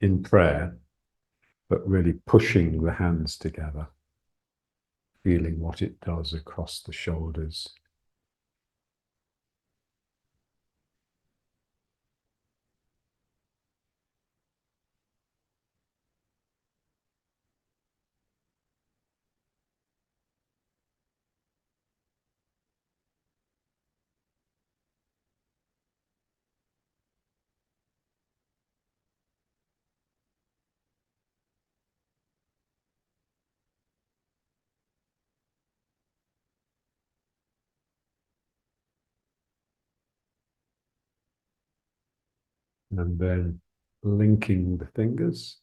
in prayer, but really pushing the hands together, feeling what it does across the shoulders. And then linking the fingers,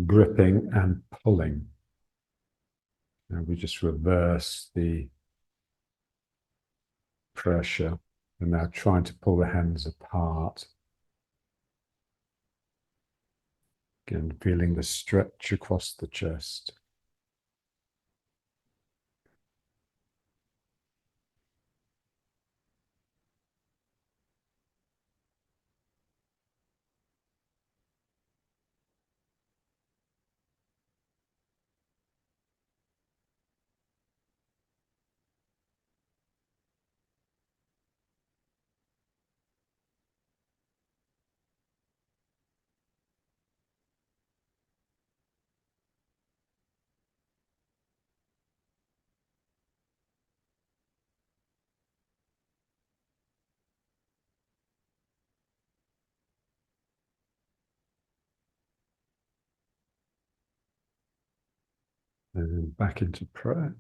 gripping and pulling. And we just reverse the pressure. And now trying to pull the hands apart. Again, feeling the stretch across the chest. And then back into prayer.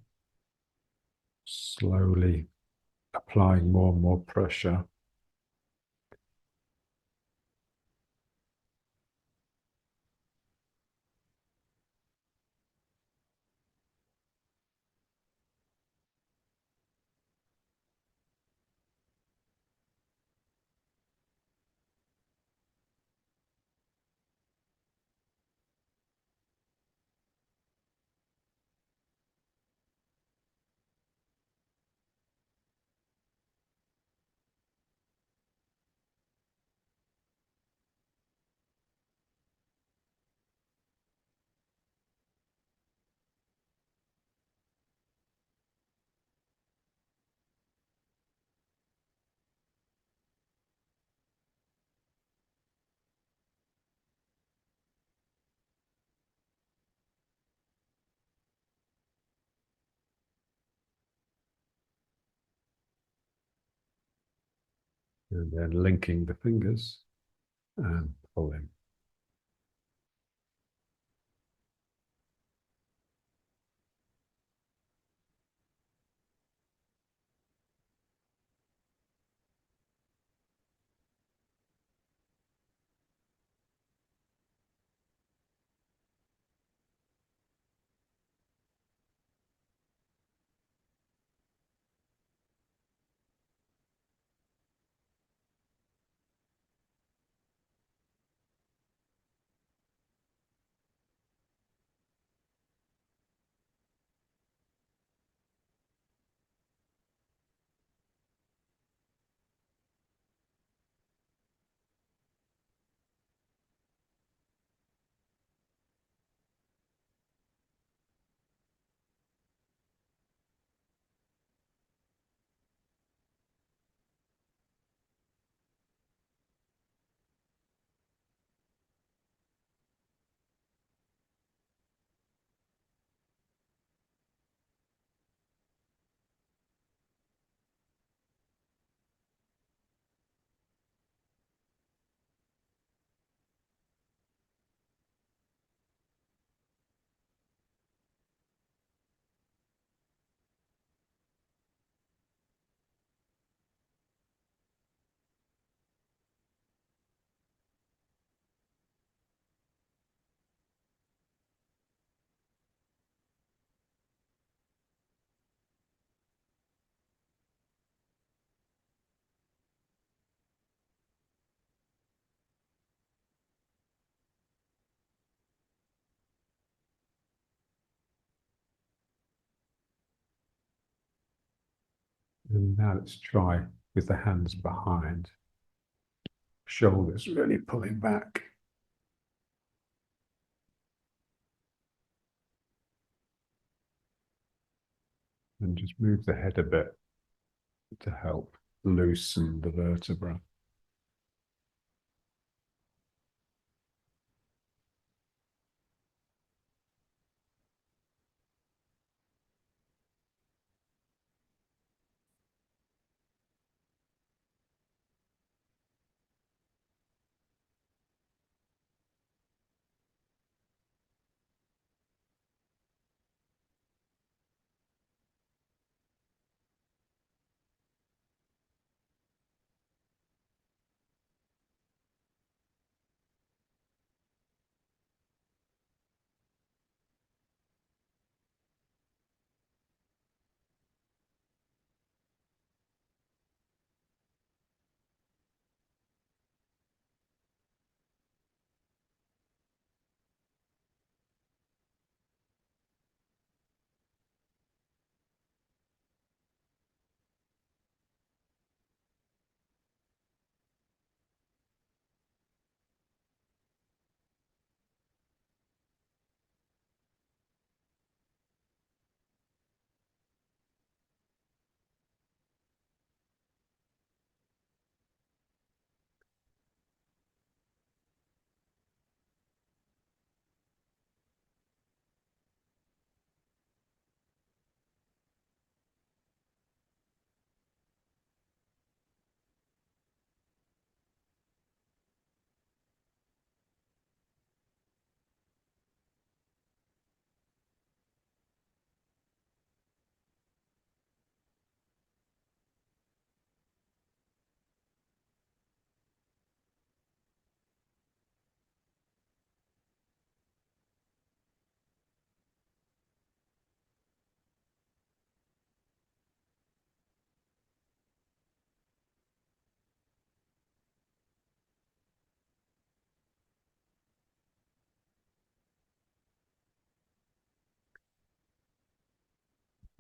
Slowly applying more and more pressure. And then linking the fingers and pulling. And now let's try with the hands behind, Shoulders really pulling back. And just move the head a bit to help loosen the vertebra.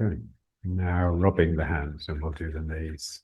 Okay. Now rubbing the hands, and we'll do the knees.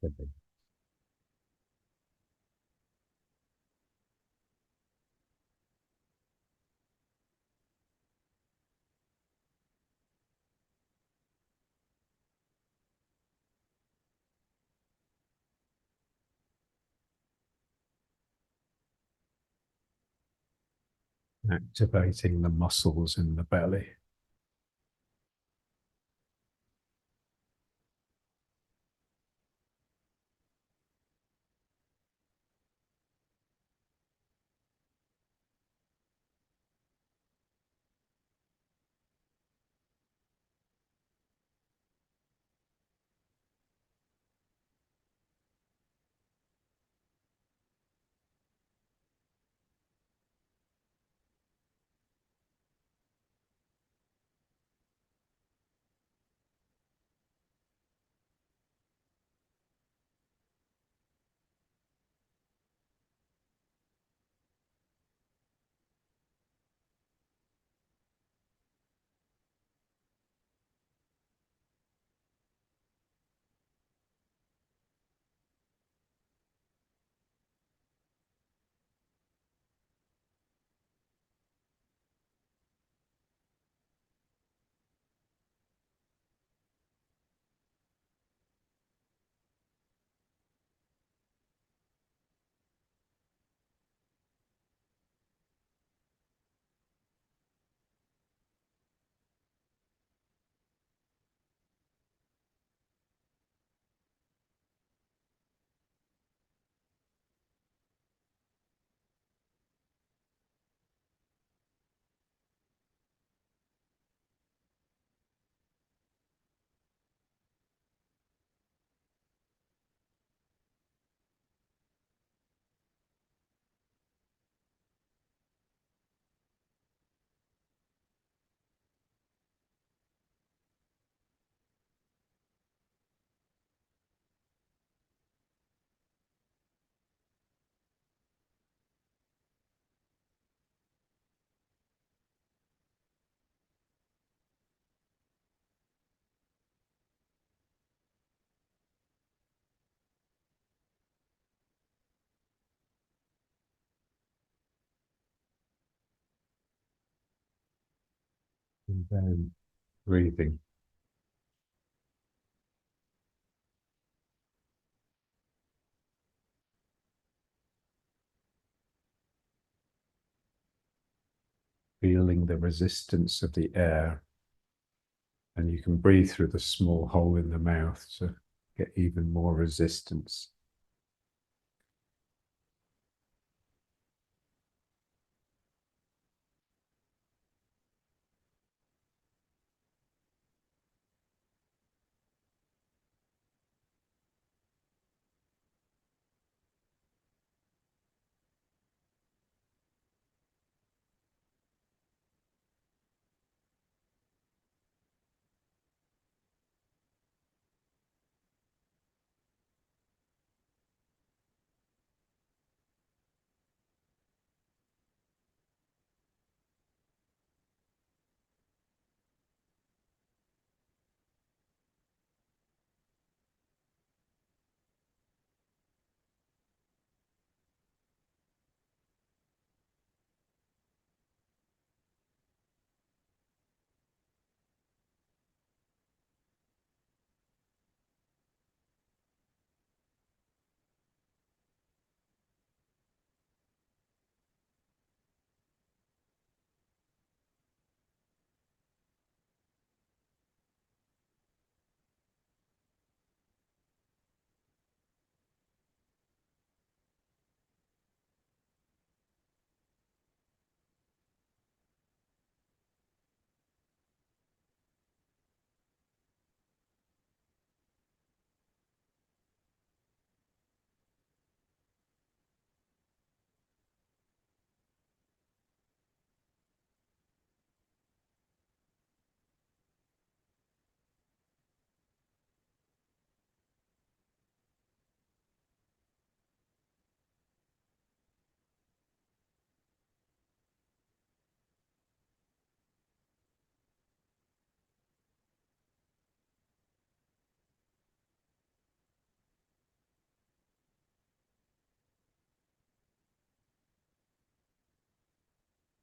Okay. Activating the muscles in the belly. And then breathing. Feeling the resistance of the air. And you can breathe through the small hole in the mouth to get even more resistance.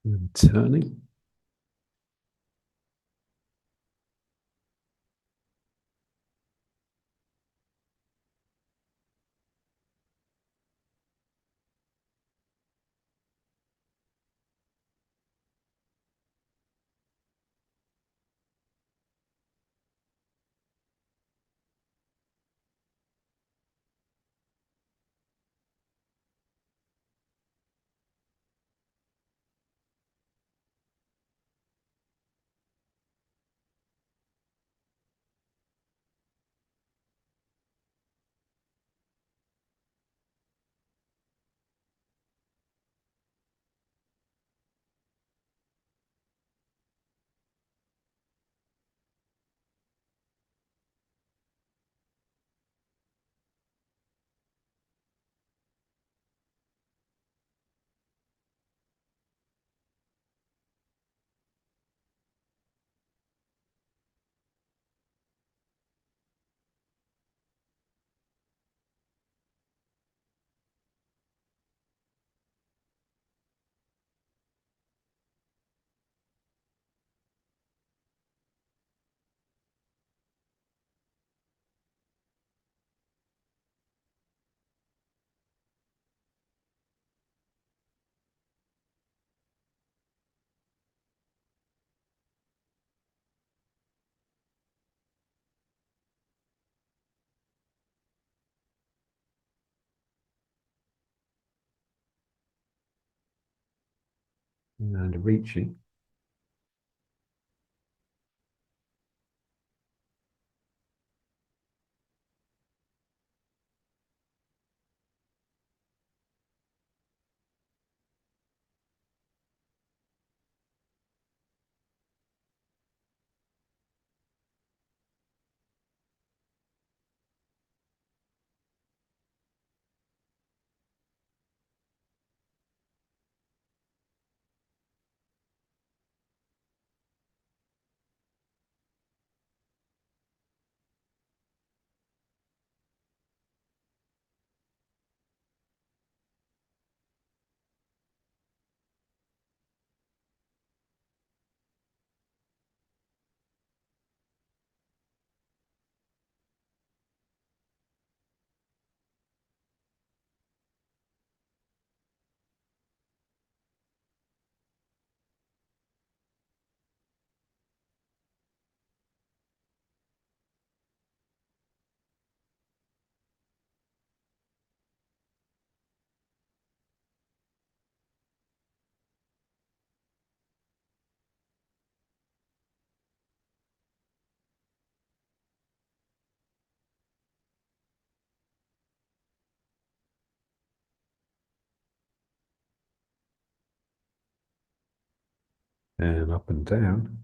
And turning. And reaching. and up and down.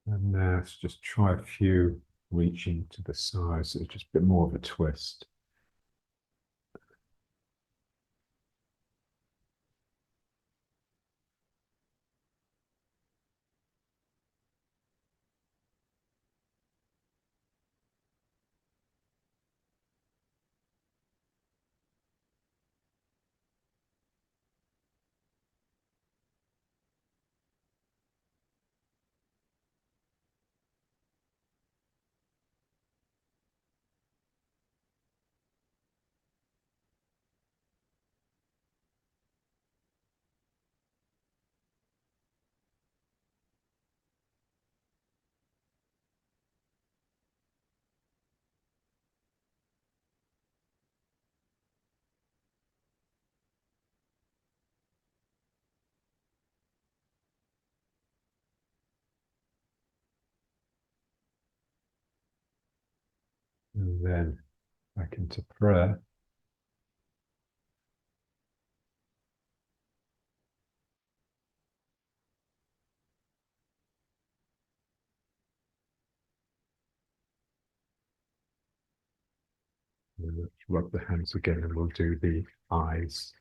And now let's just try a few reaching to the sides. So it's just a bit more of a twist. And then back into prayer. And let's rub the hands again and we'll do the eyes.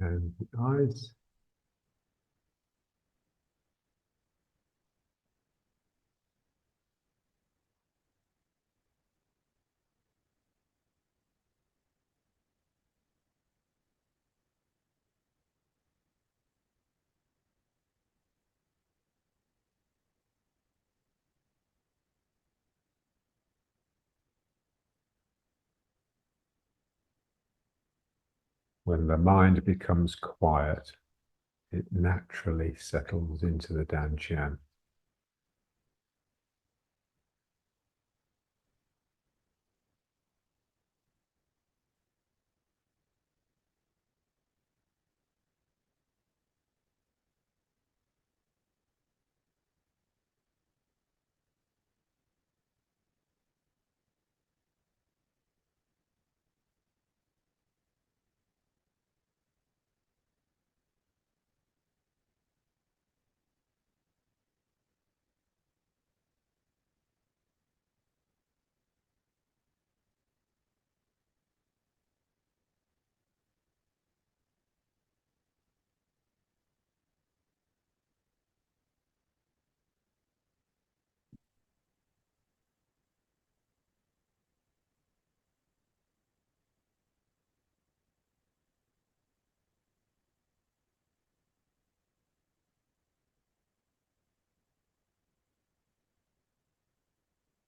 And the eyes. When the mind becomes quiet, it naturally settles into the dantian.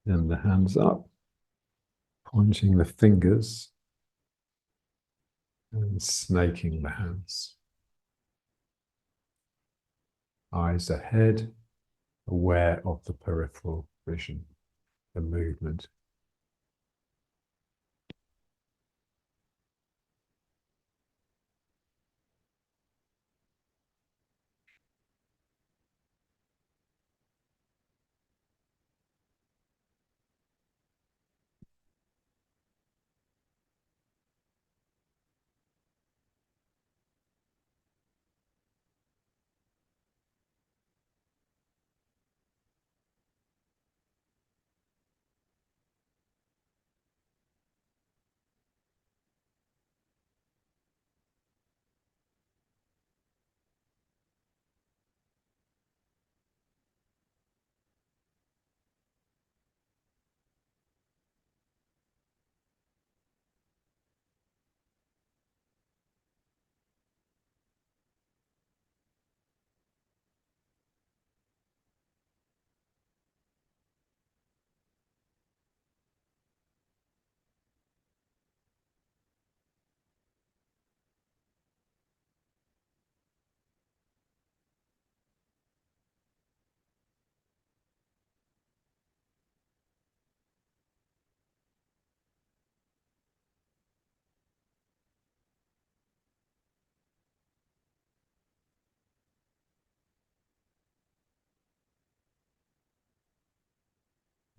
And the hands up, pointing the fingers and snaking the hands. Eyes ahead, aware of the peripheral vision, the movement.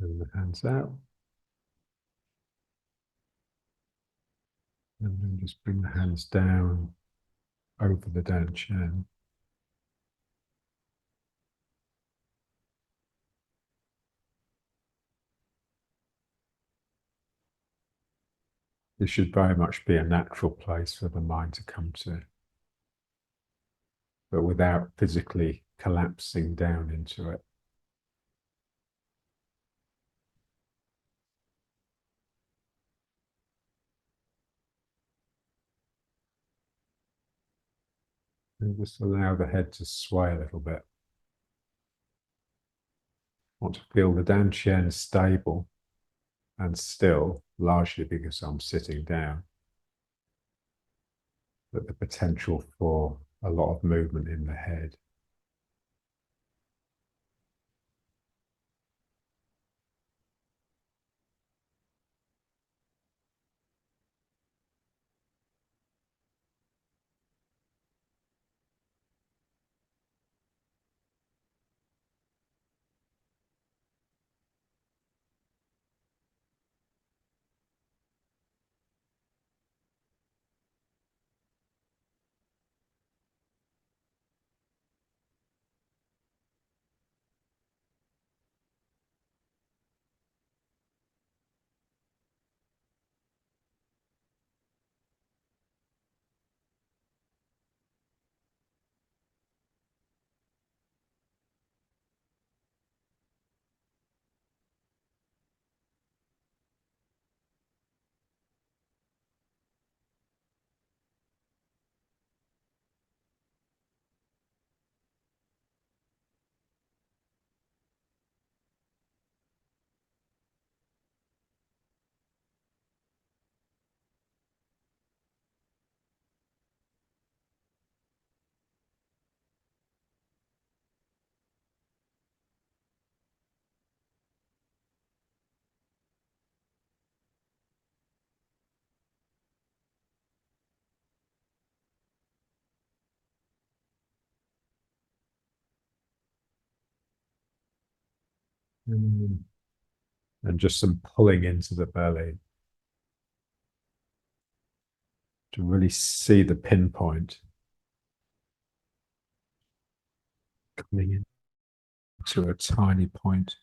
And the hands out. And then just bring the hands down over the down chin. This should very much be a natural place for the mind to come to, but without physically collapsing down into it. And just allow the head to sway a little bit. I want to feel the down chin stable and still, largely because I'm sitting down, but the potential for a lot of movement in the head. And just some pulling into the belly to really see the pinpoint coming into a tiny point.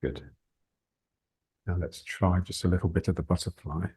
Good. Now let's try just a little bit of the butterfly.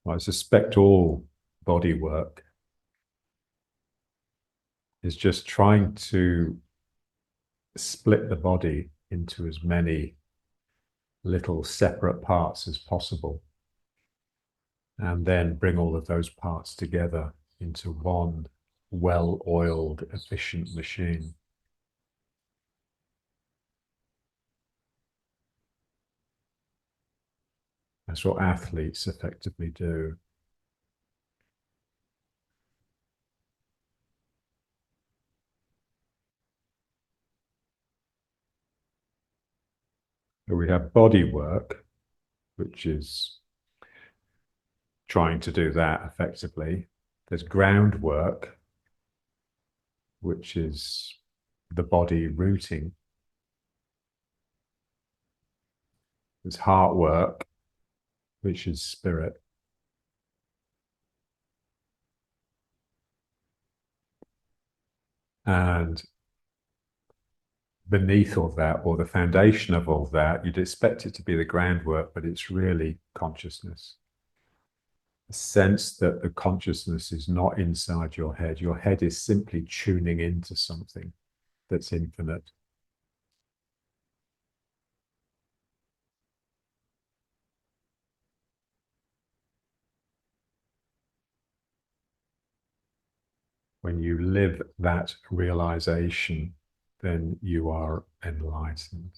I suspect all body work is just trying to split the body into as many little separate parts as possible, and then bring all of those parts together into one well-oiled, efficient machine. That's what athletes effectively do. So we have body work, which is trying to do that effectively. There's groundwork, which is the body rooting. There's heart work, which is spirit. And beneath all that, or the foundation of all that. You'd expect it to be the groundwork, but it's really consciousness. A sense that the consciousness is not inside your head. Your head is simply tuning into something that's infinite. When you live that realization, then you are enlightened.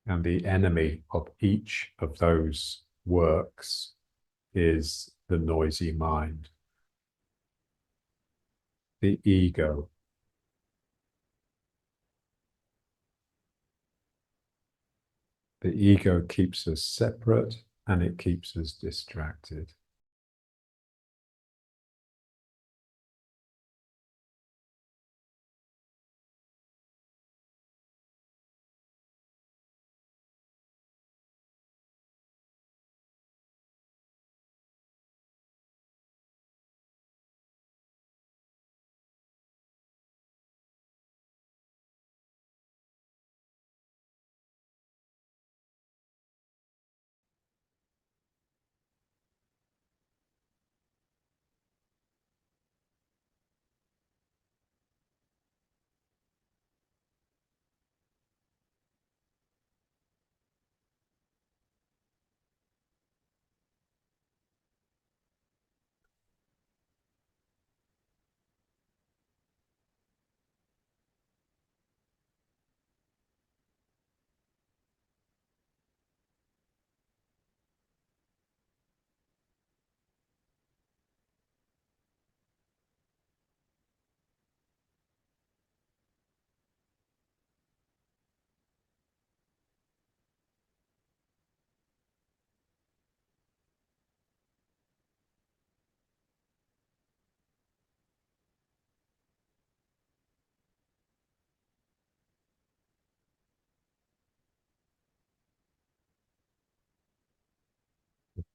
And the enemy of each of those works is the noisy mind, the ego. The ego keeps us separate and it keeps us distracted.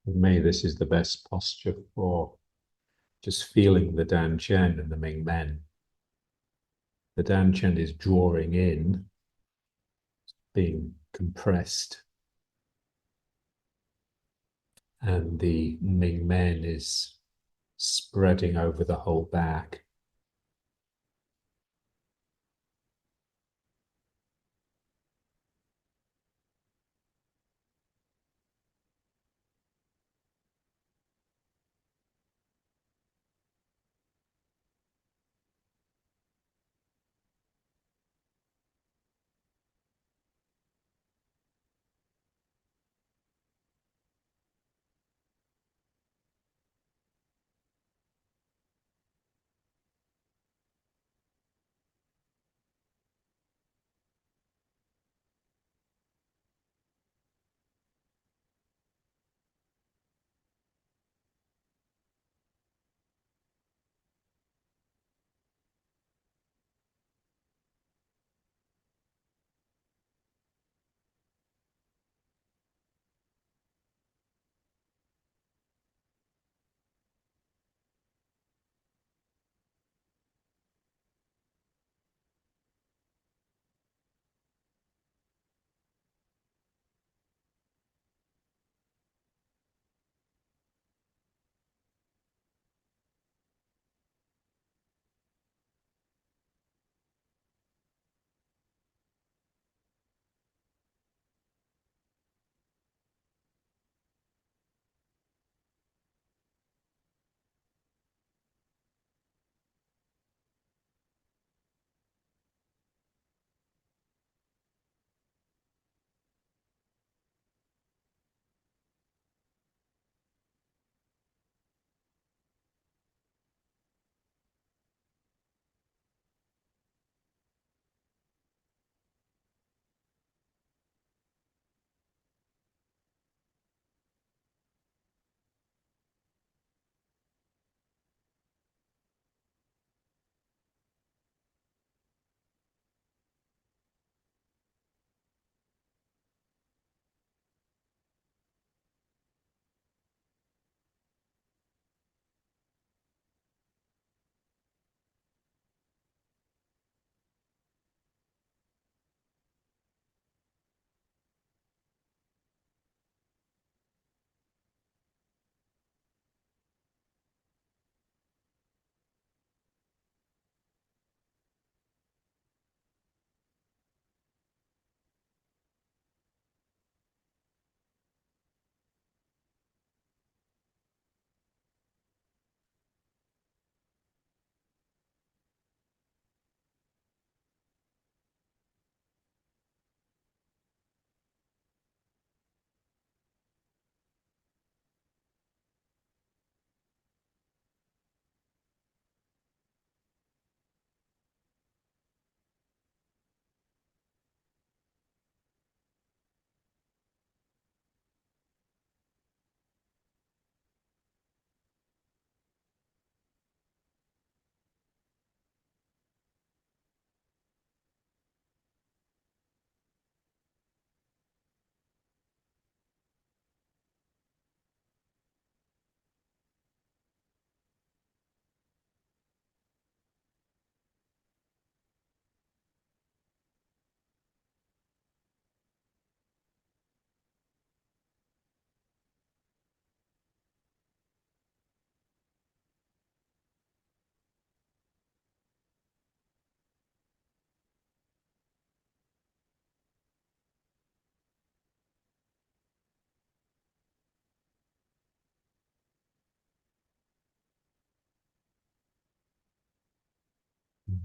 For me, this is the best posture for just feeling the Dan Chen and the Ming Men. The Dan Chen is drawing in, being compressed, and the Ming Men is spreading over the whole back.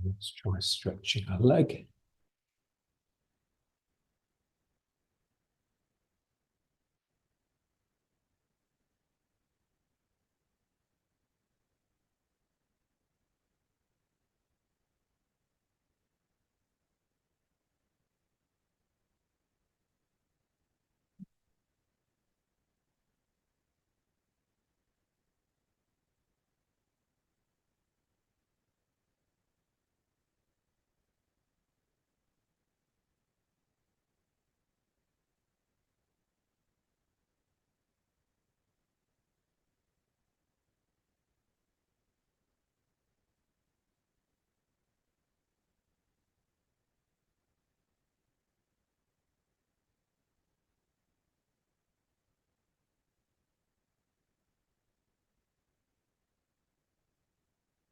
Let's try stretching a leg.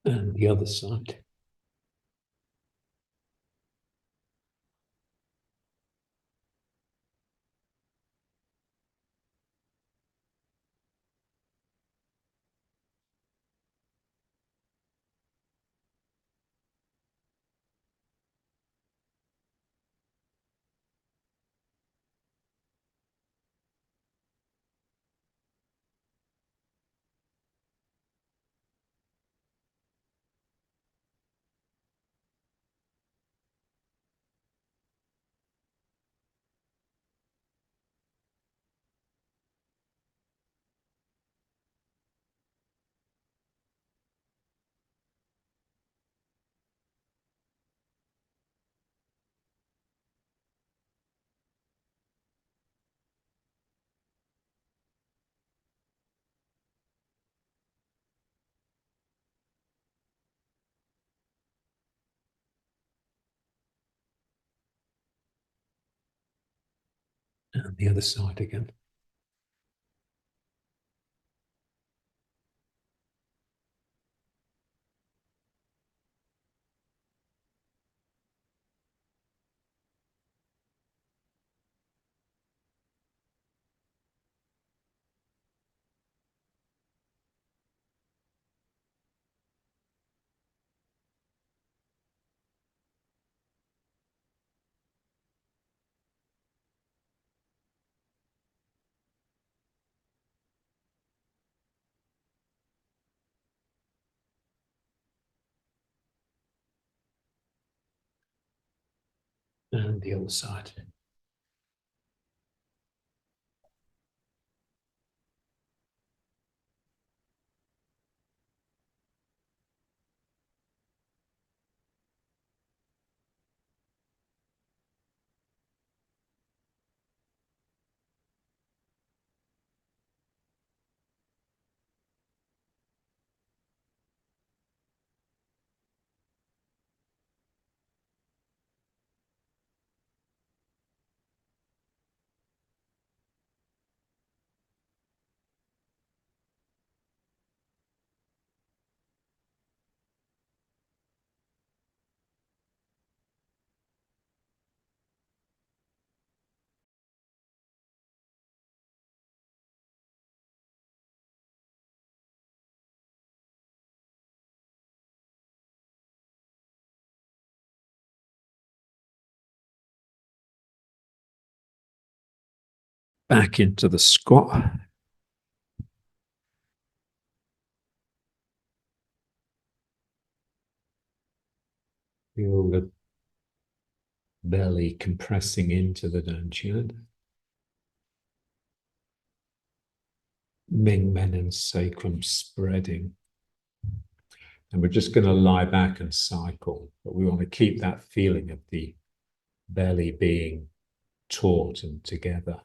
And the other side. And the other side again. And the other side. Back into the squat. Feel the belly compressing into the dantian. Ming men and sacrum spreading. And we're just going to lie back and cycle, but we want to keep that feeling of the belly being taut and together.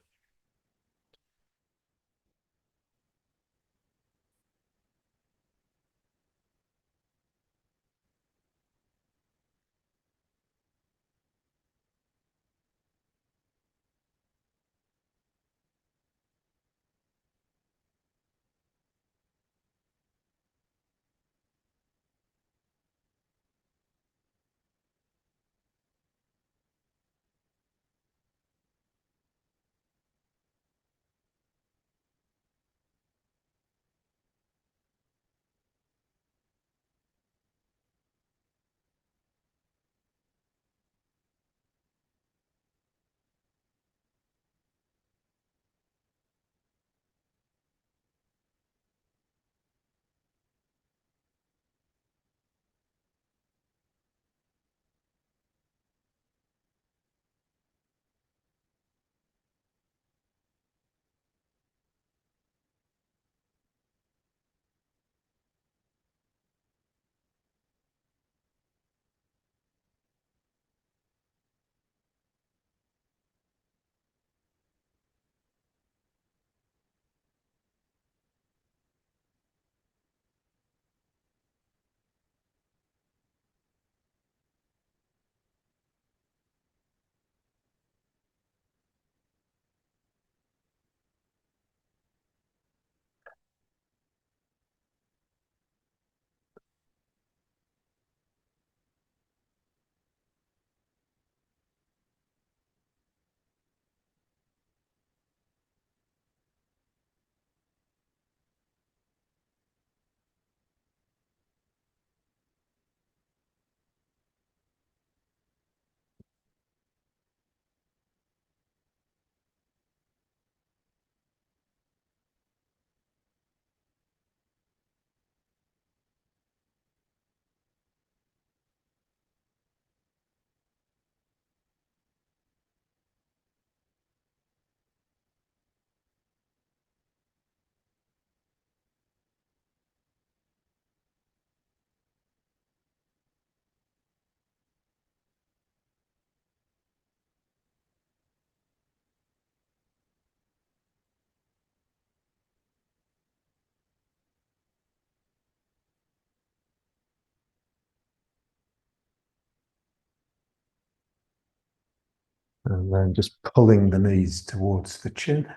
And then just pulling the knees towards the chin.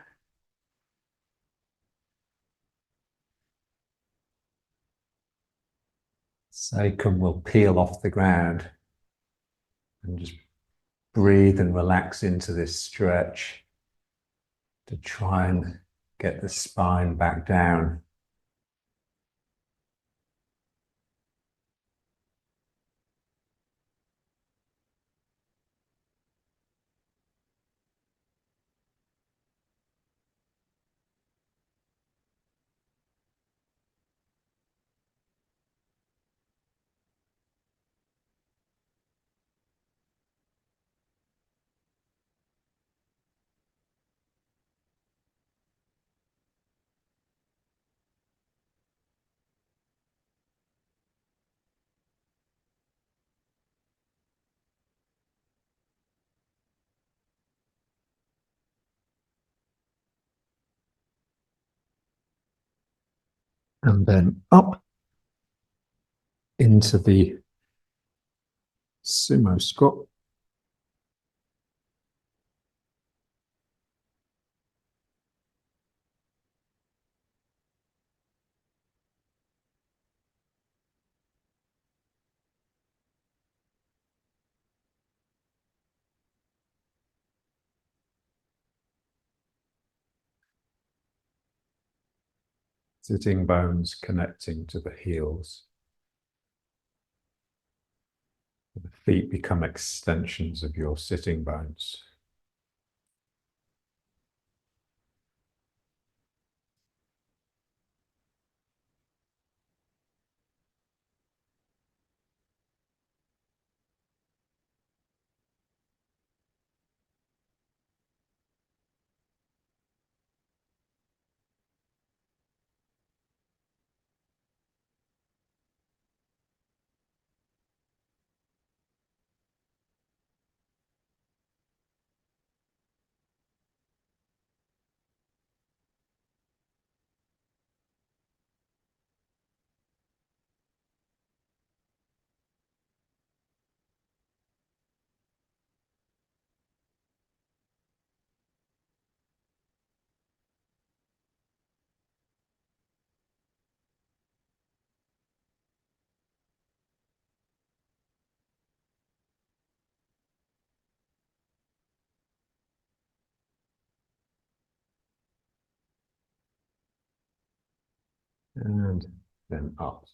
Sacrum will peel off the ground, and just breathe and relax into this stretch to try and get the spine back down. And then up into the sumo squat. Sitting bones connecting to the heels. The feet become extensions of your sitting bones. And then up.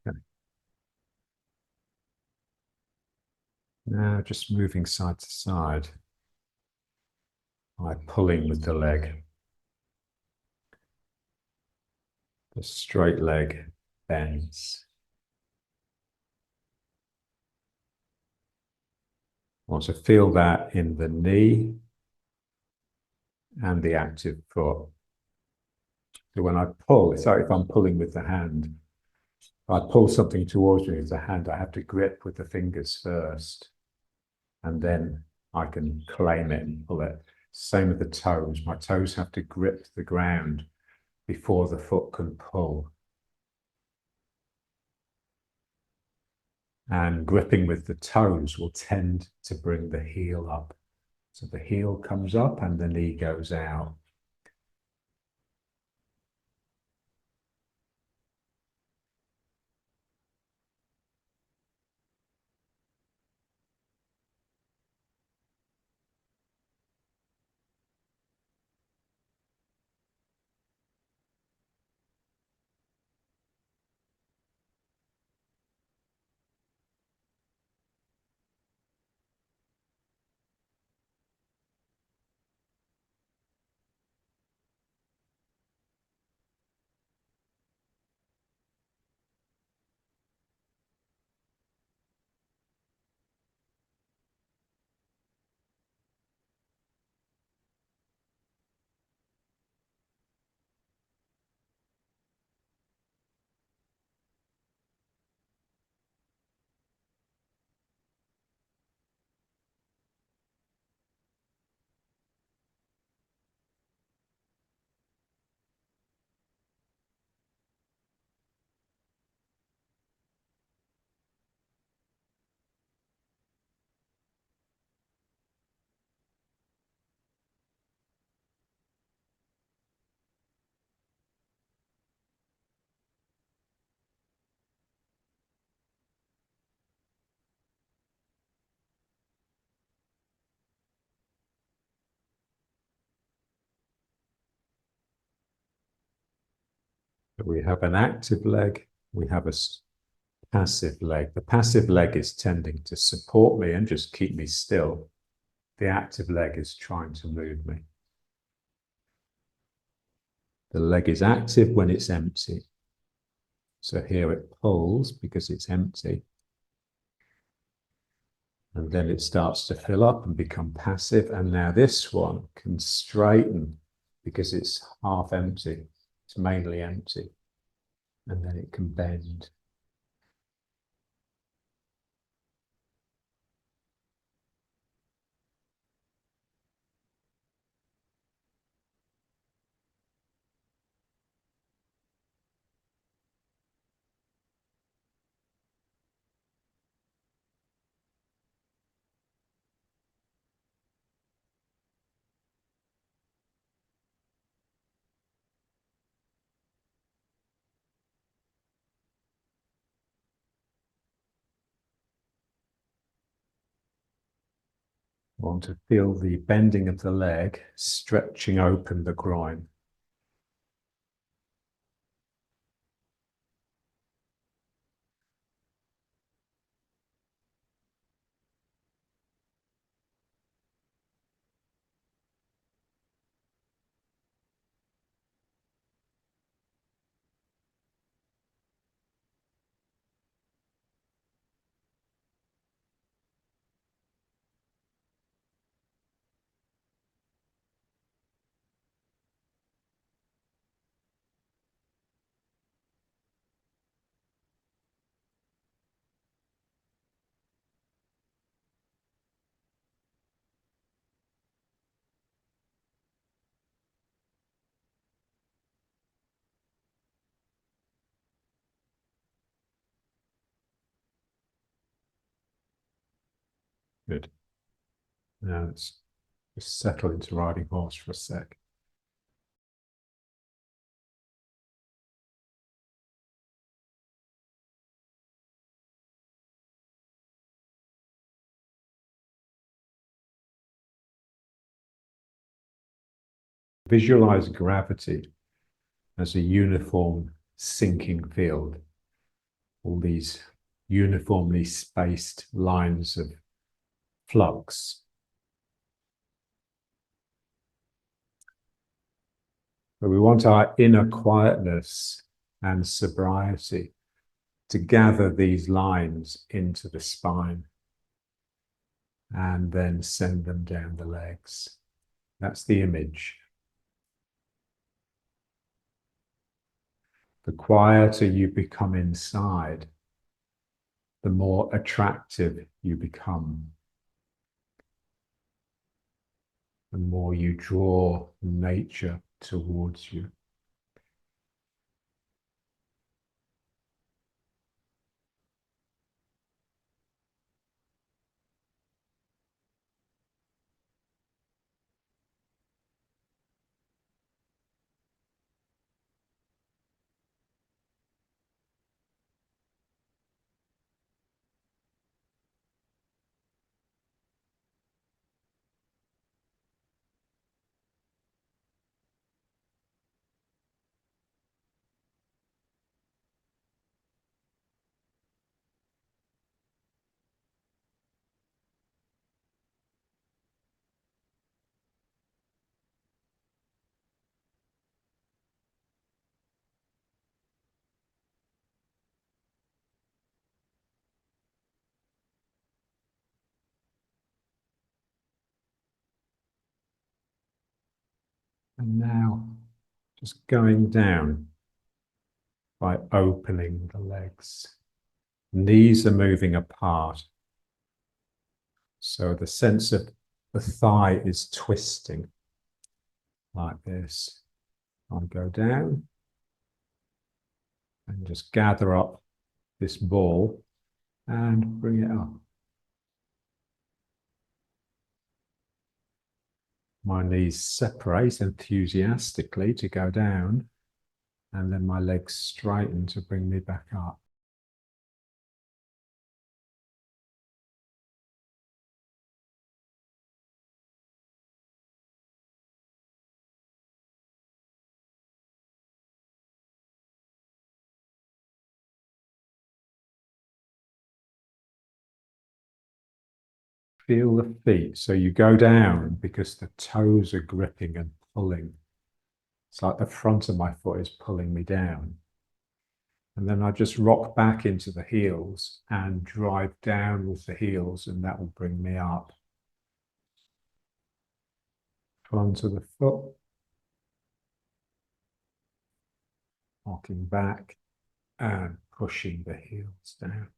Okay. Now just moving side to side by pulling with the leg. The straight leg bends. I want to feel that in the knee and the active foot. So when I pull, sorry if I'm pulling with the hand, if I pull something towards me with the hand, I have to grip with the fingers first, and then I can claim it and pull it. Same with the toes. My toes have to grip the ground before the foot can pull. And gripping with the toes will tend to bring the heel up. So the heel comes up and the knee goes out. We have an active leg, we have a passive leg. The passive leg is tending to support me and just keep me still. The active leg is trying to move me. The leg is active when it's empty. So here it pulls because it's empty. And then it starts to fill up and become passive. And now this one can straighten because it's half empty. It's mainly empty. And then it can bend. I want to feel the bending of the leg, stretching open the groin. Good. Now let's just settle into riding horse for a sec. Visualize gravity as a uniform sinking field. All these uniformly spaced lines of flux. But we want our inner quietness and sobriety to gather these lines into the spine and then send them down the legs. That's the image. The quieter you become inside, the more attractive you become. The more you draw nature towards you. And now just going down by opening the legs. Knees are moving apart. So the sense of the thigh is twisting like this. I'll go down and just gather up this ball and bring it up. My knees separate enthusiastically to go down, and then my legs straighten to bring me back up. feel the feet. So you go down because the toes are gripping and pulling. It's like the front of my foot is pulling me down. And then I just rock back into the heels and drive down with the heels, and that will bring me up. Front of the foot. Rocking back and pushing the heels down.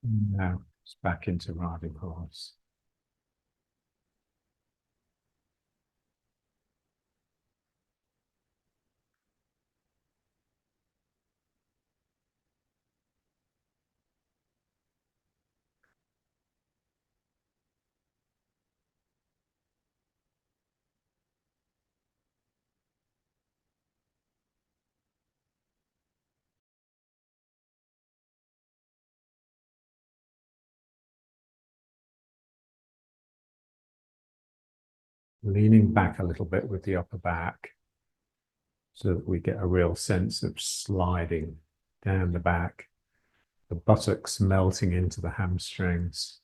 Now it's back into riding horse. Leaning back a little bit with the upper back so that we get a real sense of sliding down the back, the buttocks melting into the hamstrings.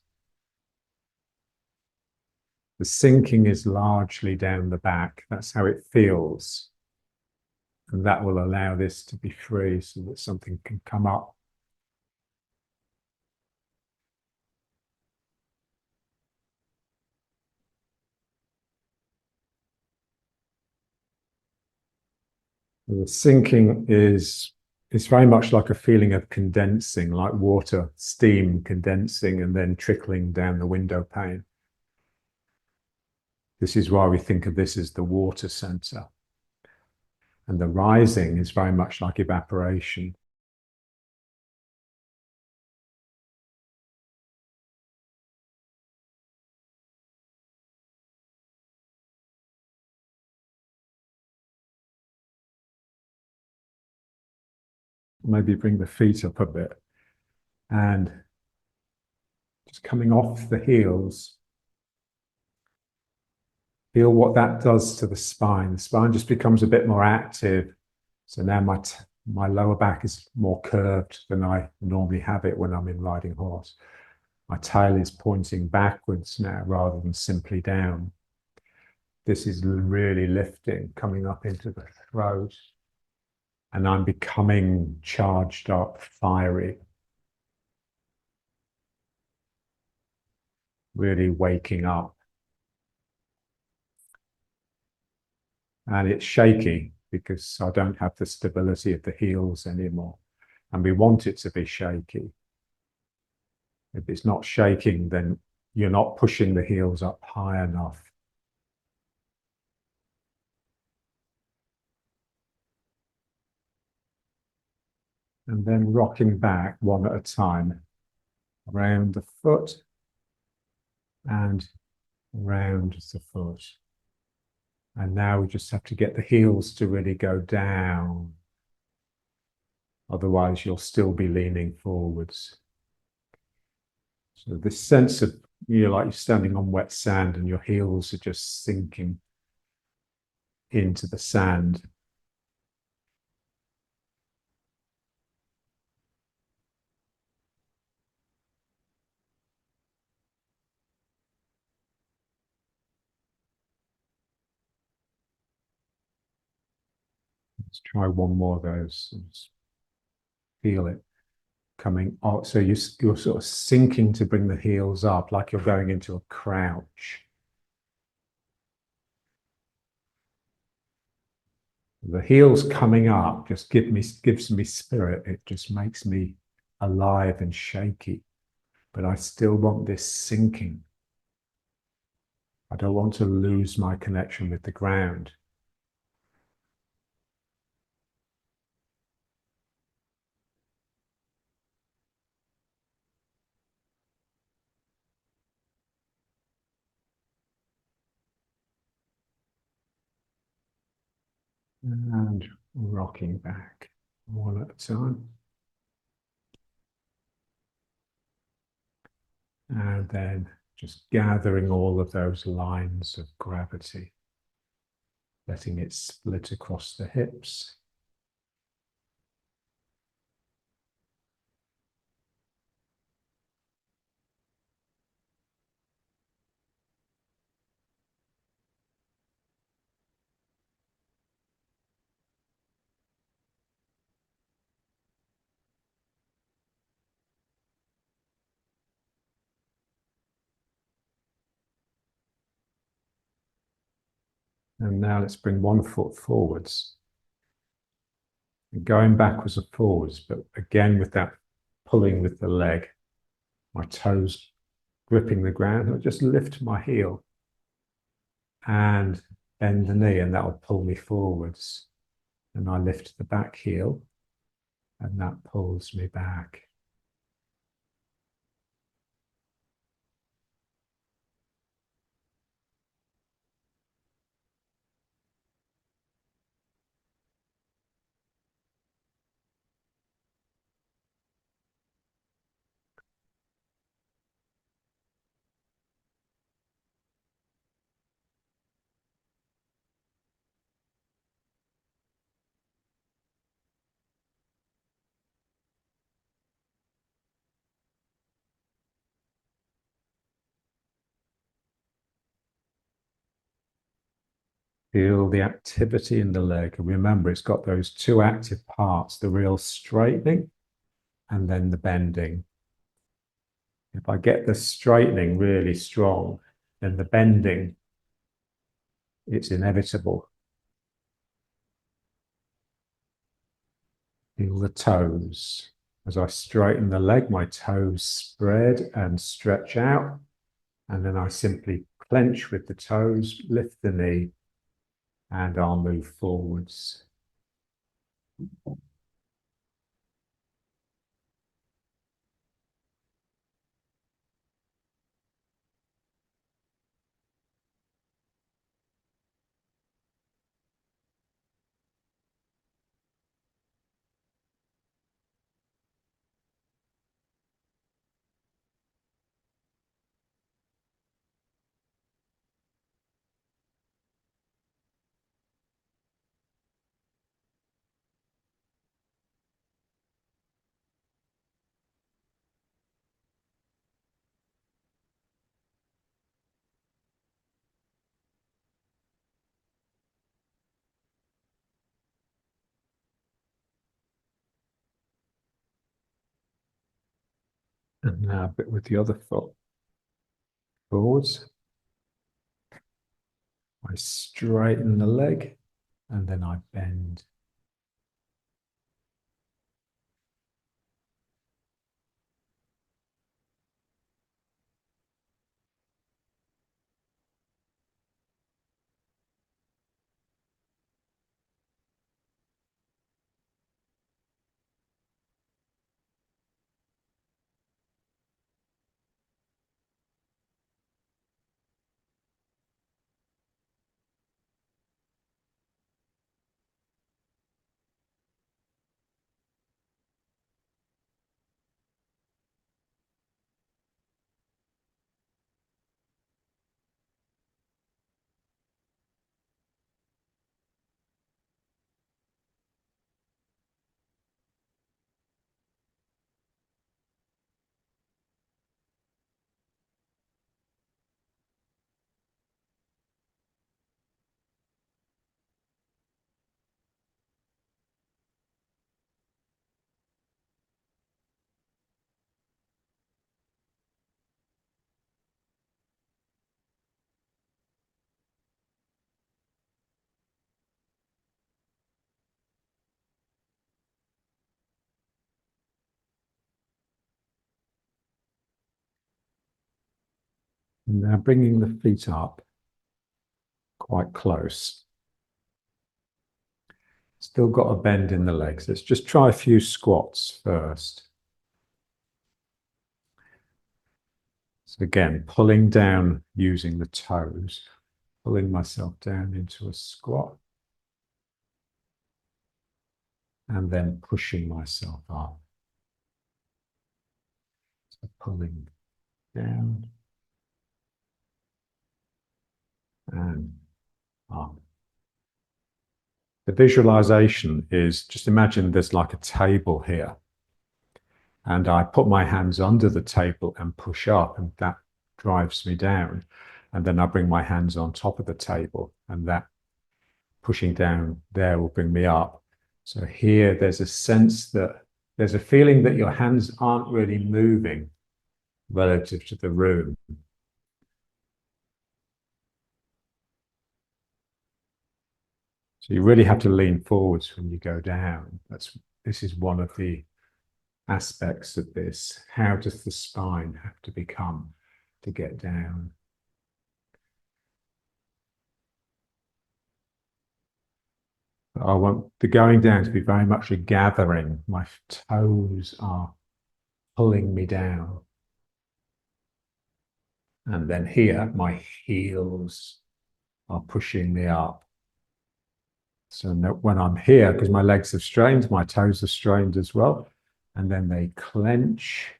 The sinking is largely down the back. That's how it feels. And that will allow this to be free so that something can come up. The sinking is it's very much like a feeling of condensing, like water, steam condensing and then trickling down the window pane. This is why we think of this as the water center. And the rising is very much like evaporation. Maybe bring the feet up a bit and just coming off the heels. Feel what that does to the spine. The spine just becomes a bit more active. So now my lower back is more curved than I normally have it when I'm in riding horse. My tail is pointing backwards now rather than simply down. This is really lifting, coming up into the throat. And I'm becoming charged up, fiery. Really waking up. And it's shaky. because I don't have the stability of the heels anymore. And we want it to be shaky. If it's not shaking, then you're not pushing the heels up high enough. And then rocking back one at a time around the foot and around the foot. And now we just have to get the heels to really go down. Otherwise, you'll still be leaning forwards. So this sense of, like you're standing on wet sand and your heels are just sinking into the sand. Let's try one more of those. Just feel it coming up. So you're sort of sinking to bring the heels up, like you're going into a crouch. The heels coming up just gives me spirit. It just makes me alive and shaky. But I still want this sinking. I don't want to lose my connection with the ground. And rocking back one at a time. And then just gathering all of those lines of gravity, letting it split across the hips. And now let's bring one foot forwards. And going backwards and forwards, but again with that pulling with the leg, my toes gripping the ground. I just lift my heel and bend the knee, and that will pull me forwards. And I lift the back heel, and that pulls me back. Feel the activity in the leg. And remember, it's got those two active parts, the real straightening and then the bending. If I get the straightening really strong, then the bending, it's inevitable. Feel the toes. As I straighten the leg, my toes spread and stretch out. And then I simply clench with the toes, lift the knee, and I'll move forwards. And now a bit with the other foot. Forwards. I straighten the leg and then I bend. And now bringing the feet up quite close. Still got a bend in the legs. Let's just try a few squats first. So again, pulling down using the toes, pulling myself down into a squat, and then pushing myself up. So pulling down and up. The visualization is, just imagine there's like a table here, and I put my hands under the table and push up, and that drives me down. And then I bring my hands on top of the table, and that pushing down there will bring me up. So here there's a sense that there's a feeling that your hands aren't really moving relative to the room. So you really have to lean forwards when you go down. This is one of the aspects of this. How does the spine have to become to get down? I want the going down to be very much a gathering. My toes are pulling me down. And then here, my heels are pushing me up. So when I'm here, because my legs have strained, my toes are strained as well. And then they clench.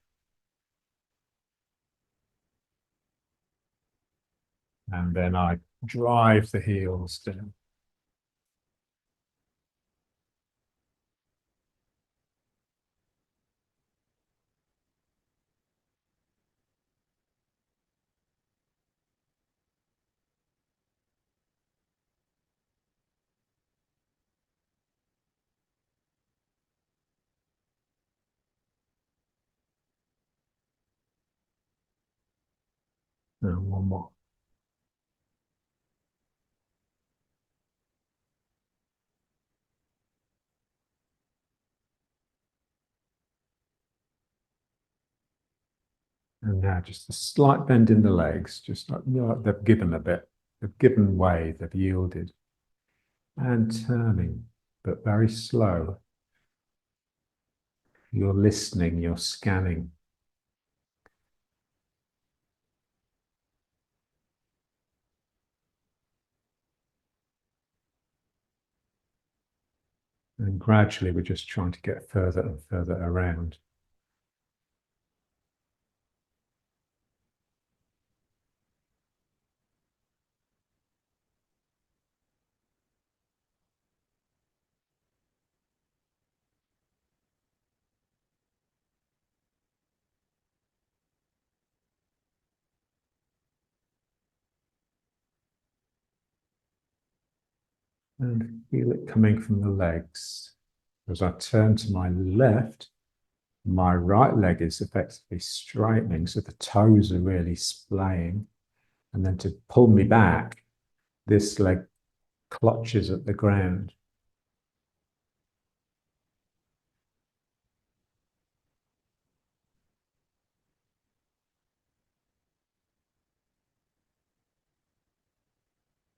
And then I drive the heels down. And one more. And now just a slight bend in the legs, just like, they've given a bit, they've given way, they've yielded. And turning, but very slow. You're listening, you're scanning. And gradually we're just trying to get further and further around. And feel it coming from the legs. As I turn to my left, my right leg is effectively straightening, so the toes are really splaying. And then to pull me back, this leg clutches at the ground.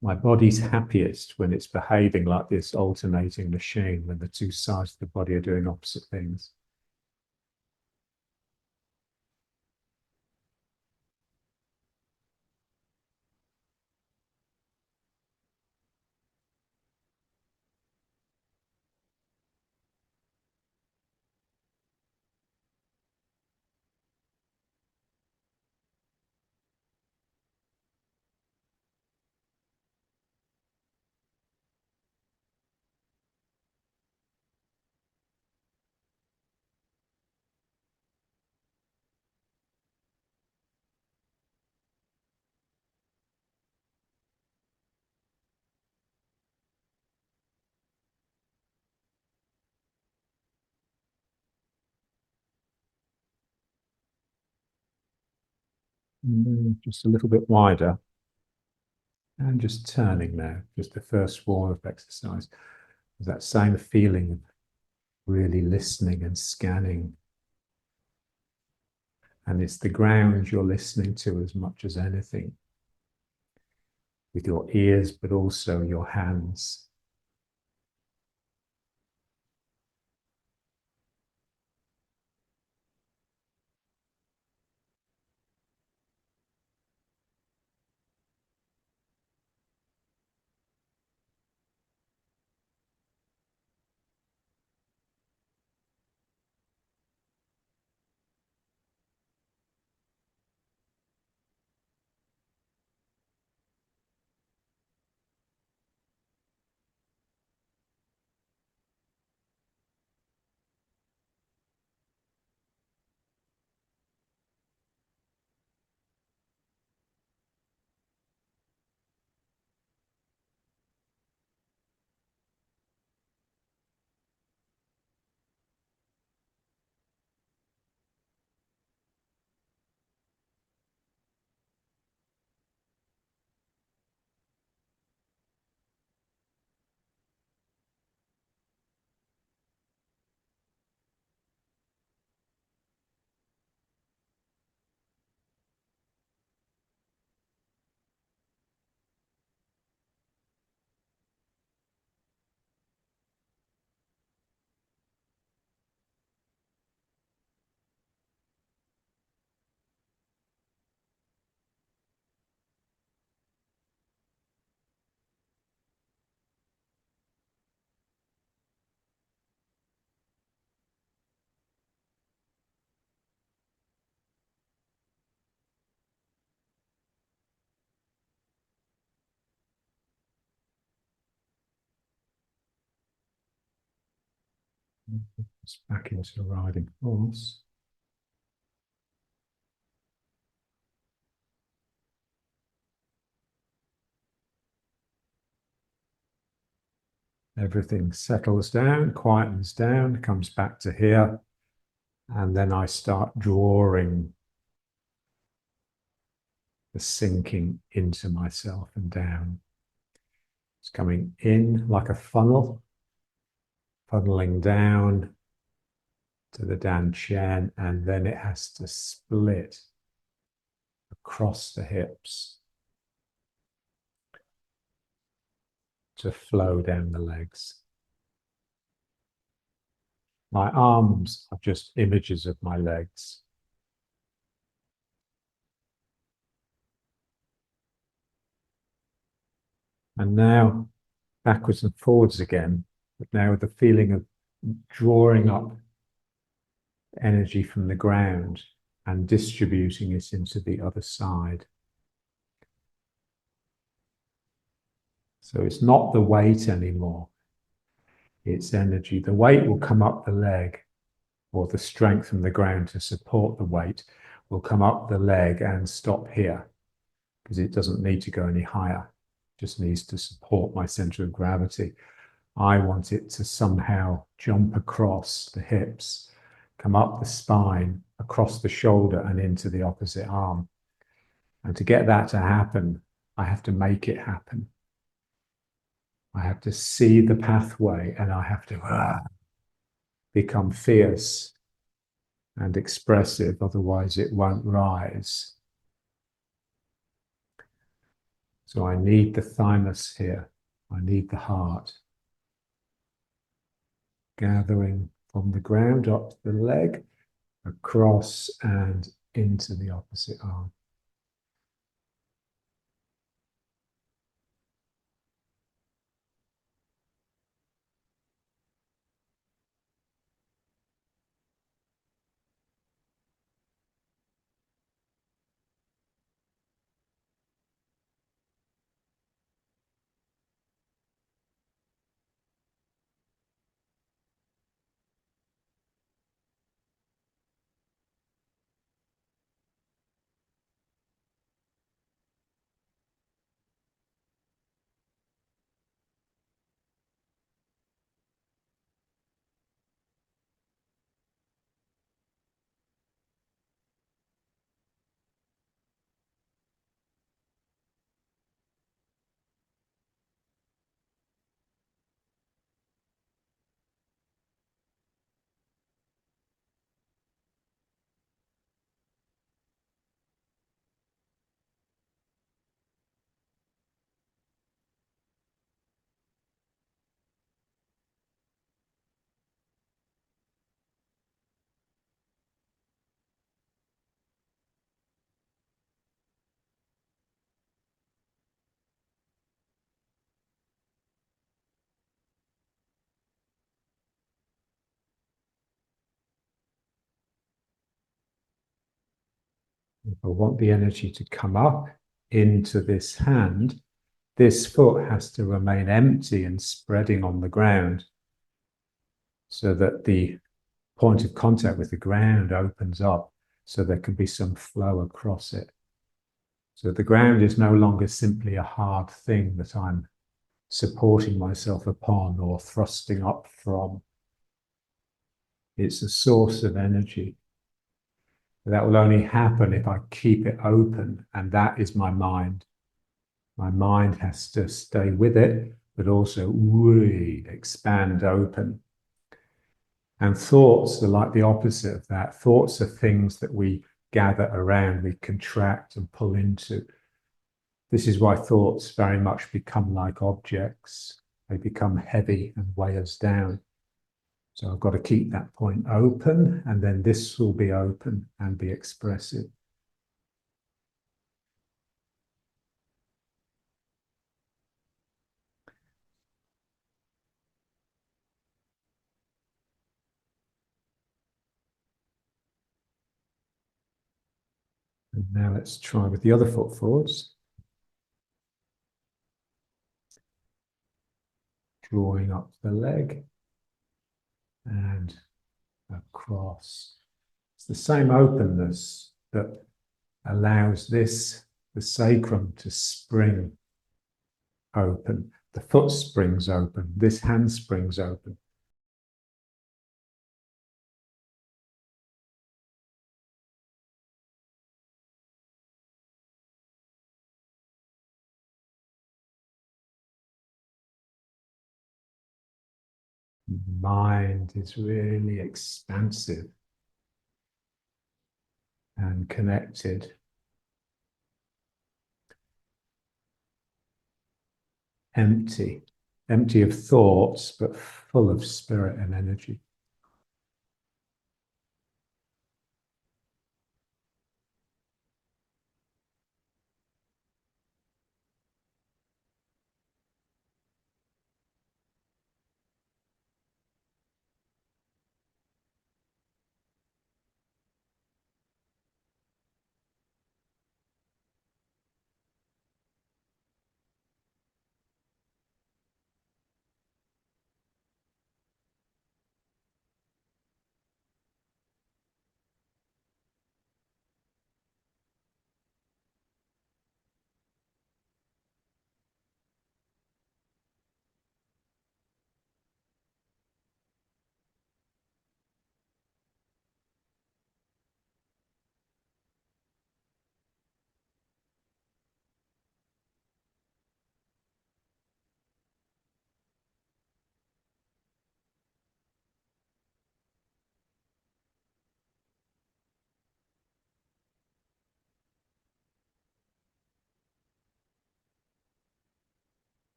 My body's happiest when it's behaving like this alternating machine, when the two sides of the body are doing opposite things. Just a little bit wider. And just turning now, just the first form of exercise. That same feeling of really listening and scanning. And it's the ground you're listening to as much as anything, with your ears, but also your hands. Just back into riding horse. Everything settles down, quietens down, comes back to here. And then I start drawing the sinking into myself and down. It's coming in like a funnel, funneling down to the Dan Chen, and then it has to split across the hips to flow down the legs. My arms are just images of my legs. And now backwards and forwards again, but now with the feeling of drawing up energy from the ground and distributing it into the other side. So it's not the weight anymore, it's energy. The weight will come up the leg, or the strength from the ground to support the weight will come up the leg and stop here, because it doesn't need to go any higher, it just needs to support my center of gravity. I want it to somehow jump across the hips, come up the spine, across the shoulder and into the opposite arm. And to get that to happen, I have to make it happen. I have to see the pathway and I have to become fierce and expressive, otherwise it won't rise. So I need the thymus here. I need the heart. Gathering from the ground up the leg, across and into the opposite arm. If I want the energy to come up into this hand, this foot has to remain empty and spreading on the ground so that the point of contact with the ground opens up so there can be some flow across it. So the ground is no longer simply a hard thing that I'm supporting myself upon or thrusting up from. It's a source of energy. That will only happen if I keep it open, and that is my mind. My mind has to stay with it, but also really expand open. And thoughts are like the opposite of that. Thoughts are things that we gather around, we contract and pull into. This is why thoughts very much become like objects. They become heavy and weigh us down. So I've got to keep that point open, and then this will be open and be expressive. And now let's try with the other foot forwards. Drawing up the leg and across. It's the same openness that allows this, the sacrum, to spring open. The foot springs open. This hand springs open. Mind is really expansive and connected. Empty, empty of thoughts, but full of spirit and energy.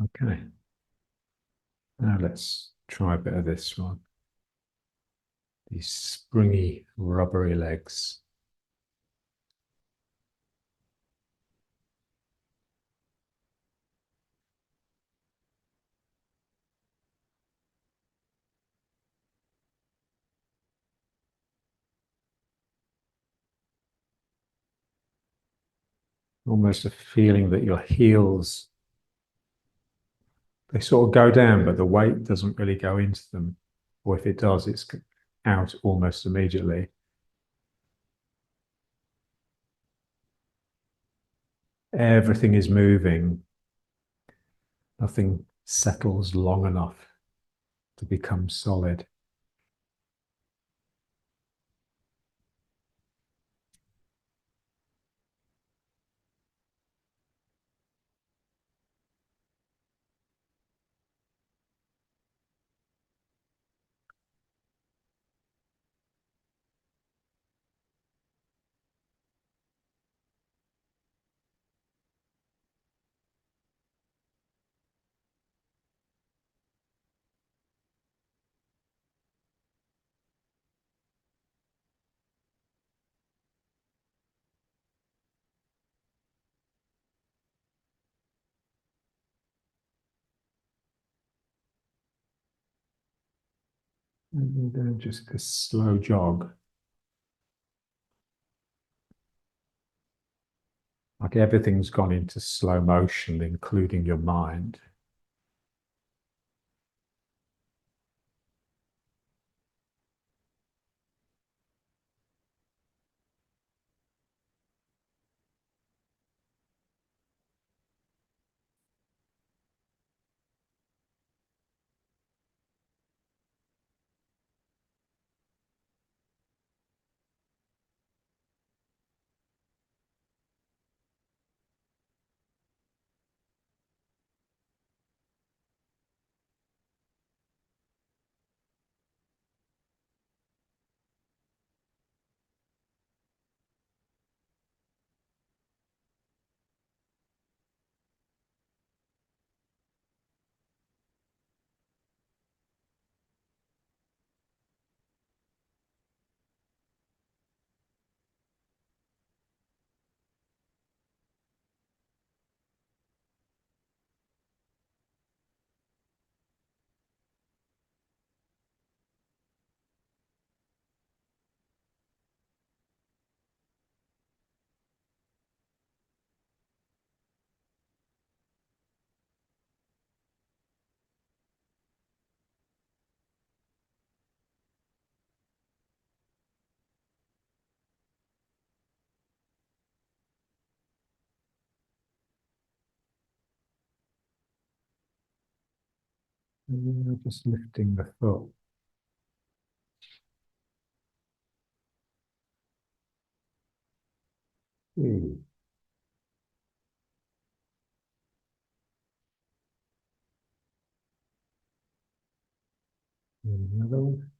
Okay. Now let's try a bit of this one. These springy, rubbery legs. Almost a feeling that your heels, they sort of go down, but the weight doesn't really go into them. Or if it does, it's out almost immediately. Everything is moving. Nothing settles long enough to become solid. And then just a slow jog. Like everything's gone into slow motion, including your mind. And just lifting the foot. And another one.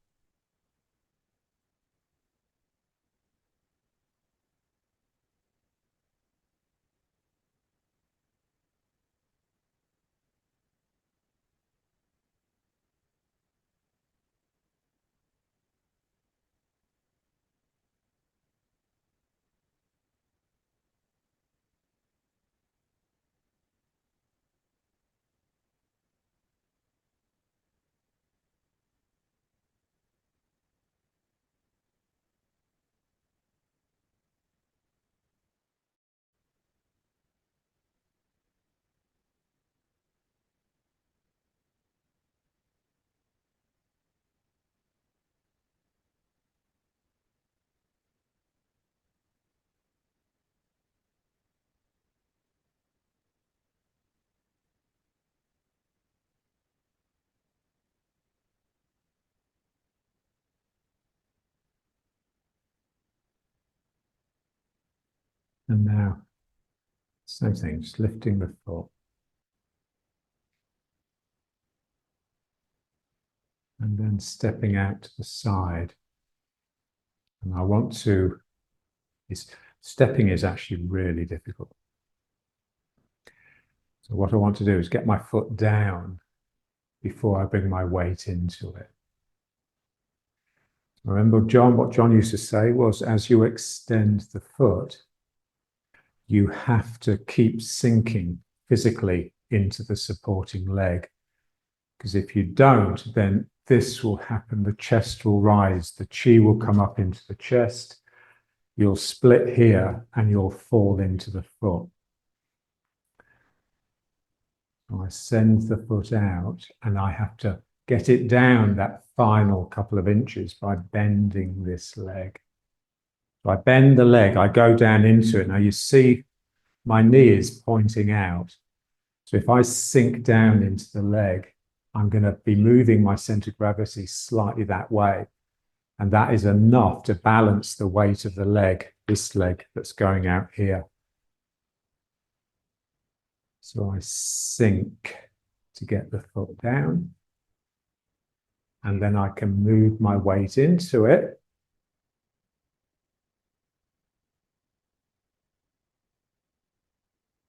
And now, same thing, just lifting the foot. And then stepping out to the side. And I want to, stepping is actually really difficult. So what I want to do is get my foot down before I bring my weight into it. Remember, what John used to say was, as you extend the foot, you have to keep sinking physically into the supporting leg. Because if you don't, then this will happen. The chest will rise, the chi will come up into the chest. You'll split here and you'll fall into the foot. So I send the foot out and I have to get it down that final couple of inches by bending this leg. So I bend the leg, I go down into it. Now you see my knee is pointing out. So if I sink down into the leg, I'm going to be moving my center of gravity slightly that way. And that is enough to balance the weight of the leg, this leg that's going out here. So I sink to get the foot down. And then I can move my weight into it.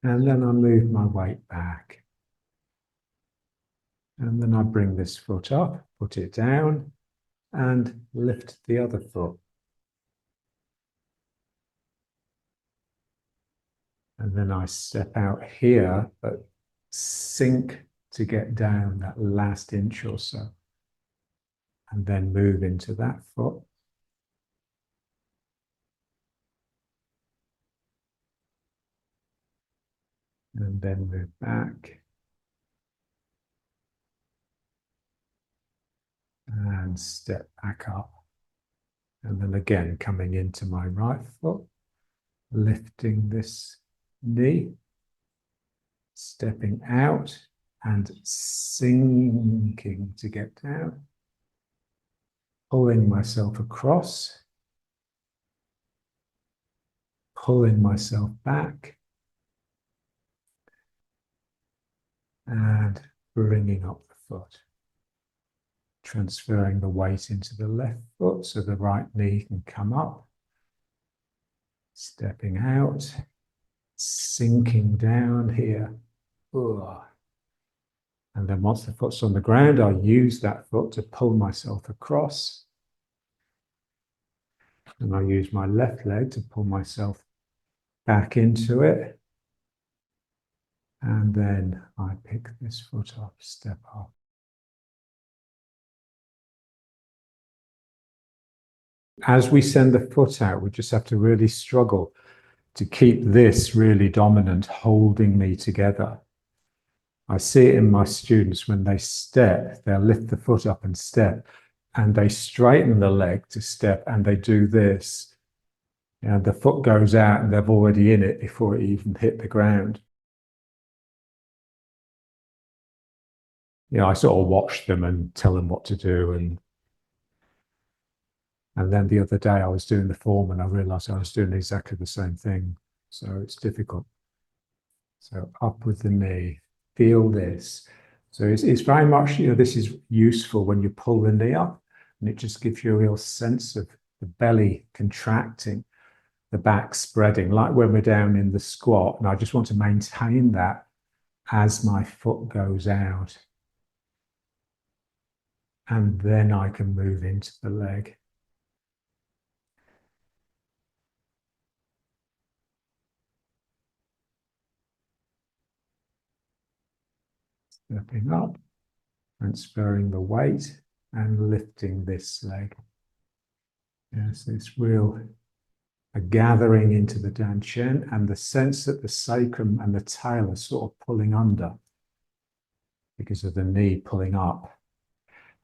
And then I move my weight back. And then I bring this foot up, put it down, and lift the other foot. And then I step out here, but sink to get down that last inch or so. And then move into that foot. And then move back. And step back up. And then again, coming into my right foot, lifting this knee, stepping out and sinking to get down, pulling myself across, pulling myself back, and bringing up the foot. Transferring the weight into the left foot so the right knee can come up. Stepping out, sinking down here. And then once the foot's on the ground, I use that foot to pull myself across. And I use my left leg to pull myself back into it. And then I pick this foot up, step up. As we send the foot out, we just have to really struggle to keep this really dominant, holding me together. I see it in my students when they step, they'll lift the foot up and step, and they straighten the leg to step, and they do this. And the foot goes out and they're already in it before it even hit the ground. I sort of watch them and tell them what to do. And then the other day I was doing the form and I realized I was doing exactly the same thing. So it's difficult. So up with the knee, feel this. So it's very much, this is useful when you pull the knee up, and it just gives you a real sense of the belly contracting, the back spreading, like when we're down in the squat. And I just want to maintain that as my foot goes out. And then I can move into the leg. Stepping up, transferring the weight and lifting this leg. Yes, it's real a gathering into the dantian and the sense that the sacrum and the tail are sort of pulling under because of the knee pulling up.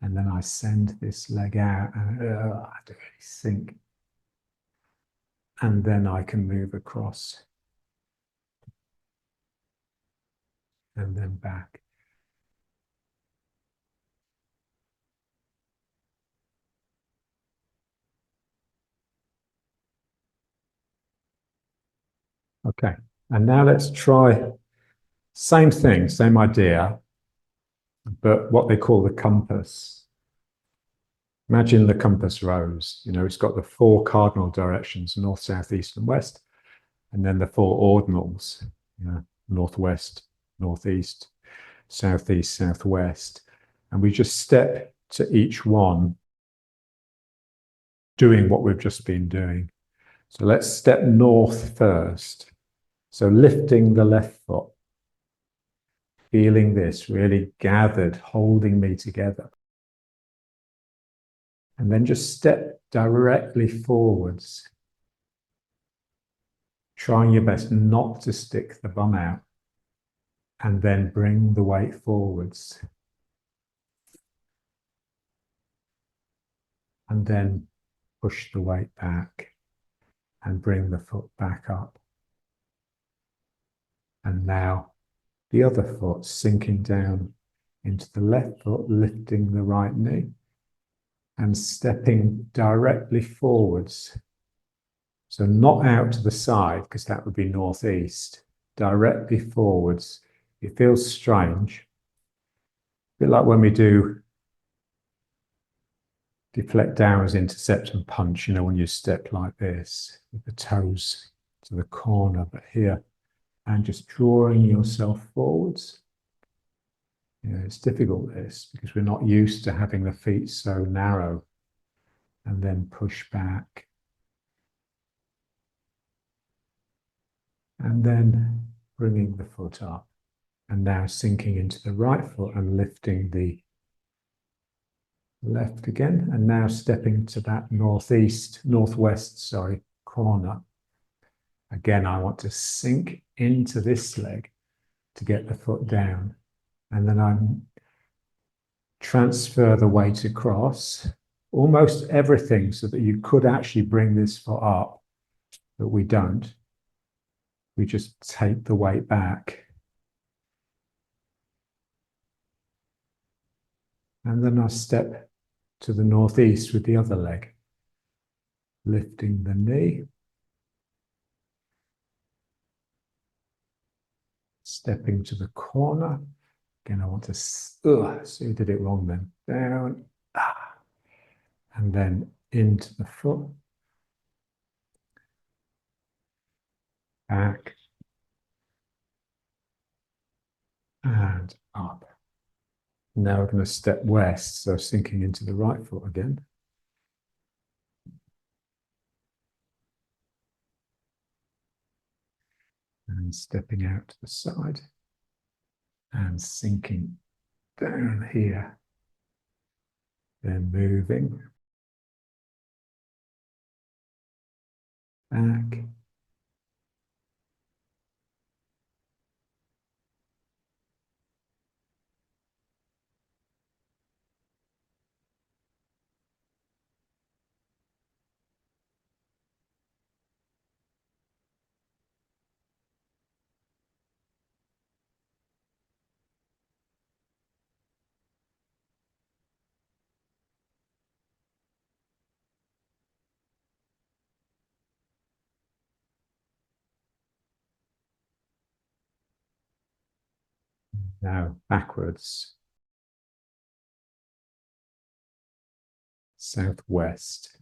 And then I send this leg out and I have to really sink. And then I can move across. And then back. Okay, and now let's try same thing, same idea, but what they call the compass. Imagine the compass rose. It's got the 4 cardinal directions, north, south, east, and west, and then the 4 ordinals, northwest, northeast, southeast, southwest. And we just step to each one, doing what we've just been doing. So let's step north first. So lifting the left foot, feeling this really gathered, holding me together. And then just step directly forwards, trying your best not to stick the bum out, and then bring the weight forwards. And then push the weight back and bring the foot back up. And now the other foot sinking down into the left foot, lifting the right knee and stepping directly forwards. So not out to the side, because that would be northeast, directly forwards. It feels strange. A bit like when we do deflect downwards, intercept and punch, you know, when you step like this, with the toes to the corner, but here, and just drawing yourself forwards. You know, it's difficult this, because we're not used to having the feet so narrow. And then push back. And then bringing the foot up. And now sinking into the right foot and lifting the left again. And now stepping to that northwest, corner. Again, I want to sink into this leg to get the foot down. And then I transfer the weight across almost everything so that you could actually bring this foot up, but we don't. We just take the weight back. And then I step to the northeast with the other leg, lifting the knee, stepping to the corner. Again, I want to, so you did it wrong then. Down, and then into the foot, back, and up. Now we're going to step west, so sinking into the right foot again. And stepping out to the side. And sinking down here. Then moving back. Now backwards. Southwest.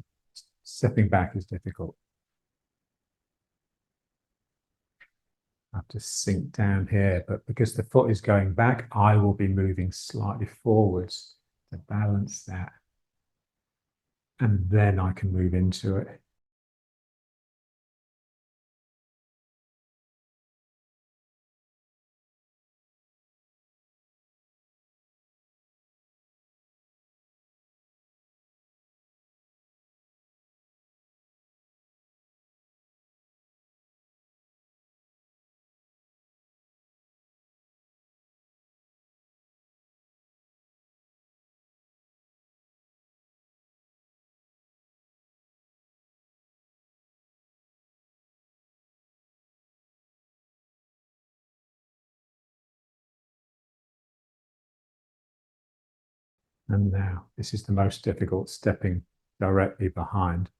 Stepping back is difficult. I have to sink down here, but because the foot is going back, I will be moving slightly forwards to balance that. And then I can move into it. And now, this is the most difficult, stepping directly behind.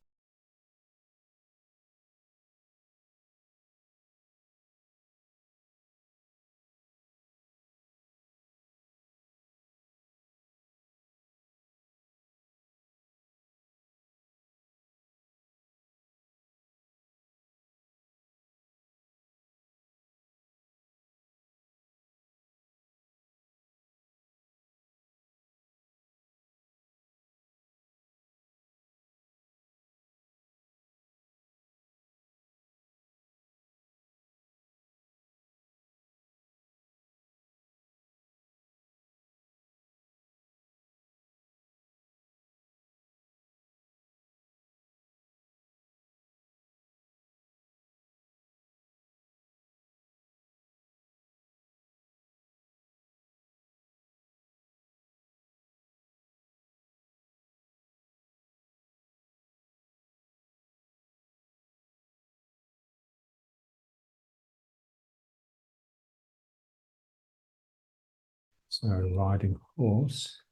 So riding horse.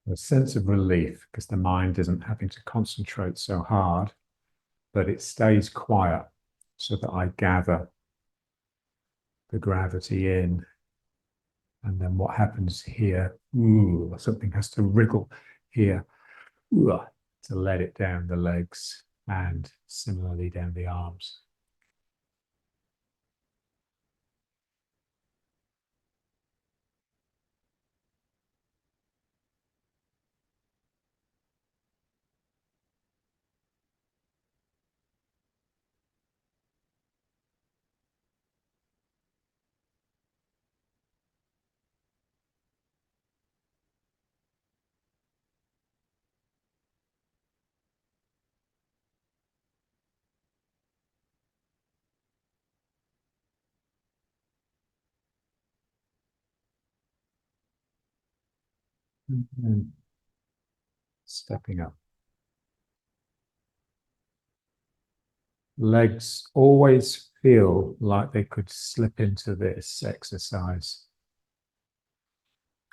A sense of relief because the mind isn't having to concentrate so hard, but it stays quiet so that I gather the gravity in. And then what happens here? Ooh, something has to wriggle here to let it down the legs and similarly down the arms. And stepping up. Legs always feel like they could slip into this exercise.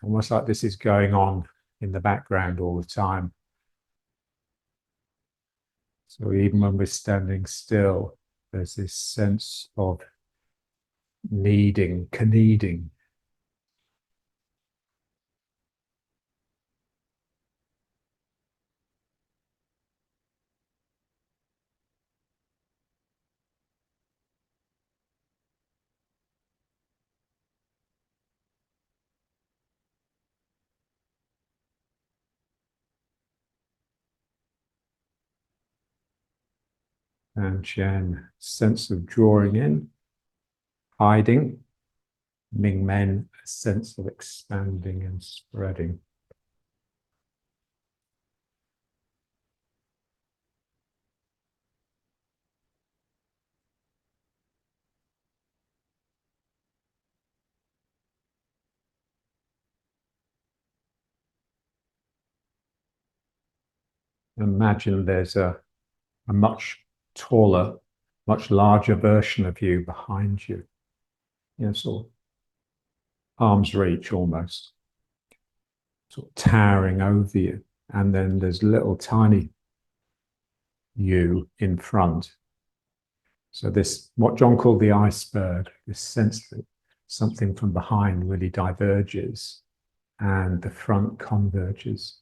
Almost like this is going on in the background all the time. So even when we're standing still, there's this sense of kneading. And Chen, sense of drawing in, hiding. Ming Men, a sense of expanding and spreading. Imagine there's a much taller, much larger version of you behind you. You know, sort of arm's reach almost, sort of towering over you. And then there's little tiny you in front. So this, what John called the iceberg, this sense that something from behind really diverges and the front converges.